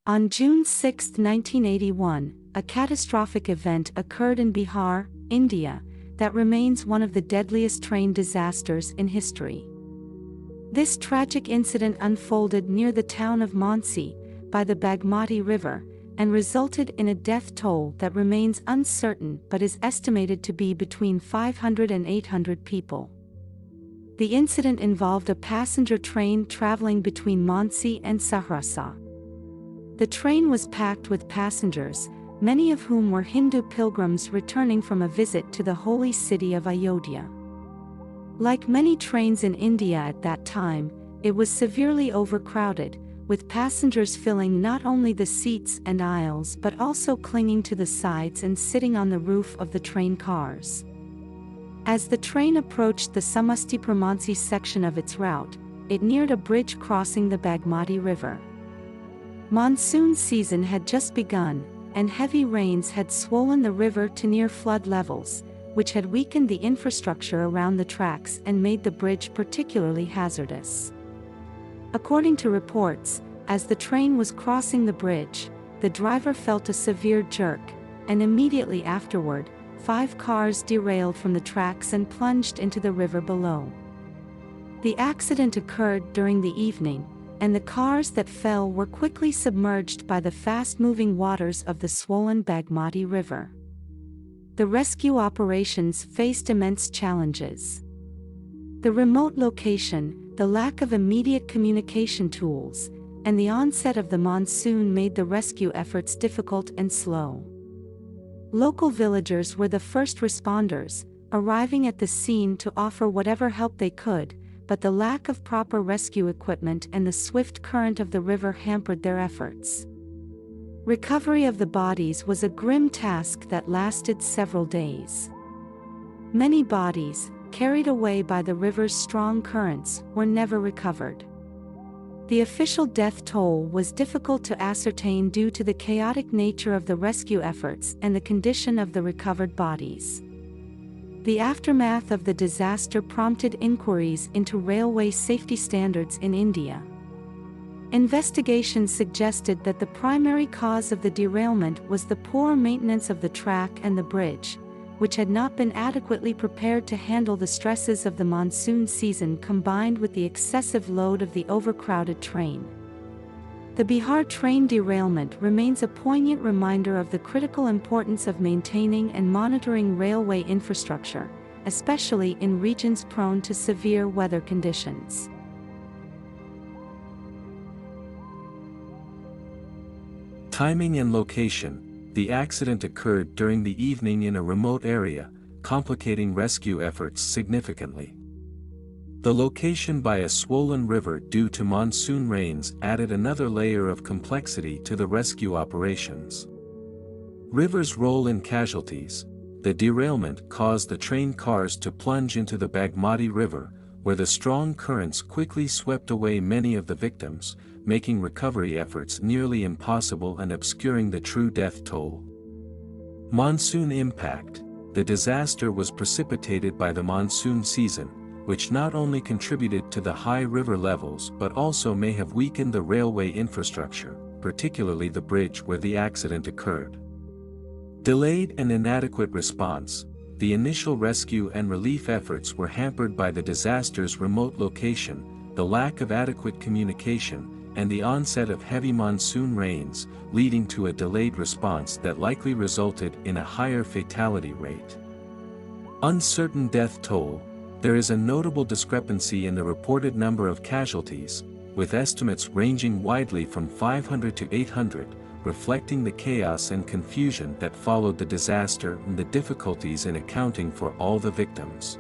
On June 6, 1981, a catastrophic event occurred in Bihar, India, that remains one of the deadliest train disasters in history. This tragic incident unfolded near the town of Mansi, by the Bagmati River, and resulted in a death toll that remains uncertain but is estimated to be between 500 and 800 people. The incident involved a passenger train traveling between Mansi and Saharsa. The train was packed with passengers, many of whom were Hindu pilgrims returning from a visit to the holy city of Ayodhya. Like many trains in India at that time, it was severely overcrowded, with passengers filling not only the seats and aisles but also clinging to the sides and sitting on the roof of the train cars. As the train approached the Samastipur-Mansi section of its route, it neared a bridge crossing the Bagmati River. Monsoon season had just begun, and heavy rains had swollen the river to near flood levels, which had weakened the infrastructure around the tracks and made the bridge particularly hazardous. According to reports, as the train was crossing the bridge, the driver felt a severe jerk, and immediately afterward, 5 cars derailed from the tracks and plunged into the river below. The accident occurred during the evening, and the cars that fell were quickly submerged by the fast-moving waters of the swollen Bagmati River. The rescue operations faced immense challenges. The remote location, the lack of immediate communication tools, and the onset of the monsoon made the rescue efforts difficult and slow. Local villagers were the first responders, arriving at the scene to offer whatever help they could, but the lack of proper rescue equipment and the swift current of the river hampered their efforts. Recovery of the bodies was a grim task that lasted several days. Many bodies, carried away by the river's strong currents, were never recovered. The official death toll was difficult to ascertain due to the chaotic nature of the rescue efforts and the condition of the recovered bodies. The aftermath of the disaster prompted inquiries into railway safety standards in India. Investigations suggested that the primary cause of the derailment was the poor maintenance of the track and the bridge, which had not been adequately prepared to handle the stresses of the monsoon season combined with the excessive load of the overcrowded train. The Bihar train derailment remains a poignant reminder of the critical importance of maintaining and monitoring railway infrastructure, especially in regions prone to severe weather conditions. Timing and location. The accident occurred during the evening in a remote area, complicating rescue efforts significantly. The location by a swollen river due to monsoon rains added another layer of complexity to the rescue operations. Rivers roll in casualties. The derailment caused the train cars to plunge into the Bagmati River, where the strong currents quickly swept away many of the victims, making recovery efforts nearly impossible and obscuring the true death toll. Monsoon impact. The disaster was precipitated by the monsoon season, which not only contributed to the high river levels but also may have weakened the railway infrastructure, particularly the bridge where the accident occurred. Delayed and inadequate response. The initial rescue and relief efforts were hampered by the disaster's remote location, the lack of adequate communication, and the onset of heavy monsoon rains, leading to a delayed response that likely resulted in a higher fatality rate. Uncertain death toll. There is a notable discrepancy in the reported number of casualties, with estimates ranging widely from 500 to 800, reflecting the chaos and confusion that followed the disaster and the difficulties in accounting for all the victims.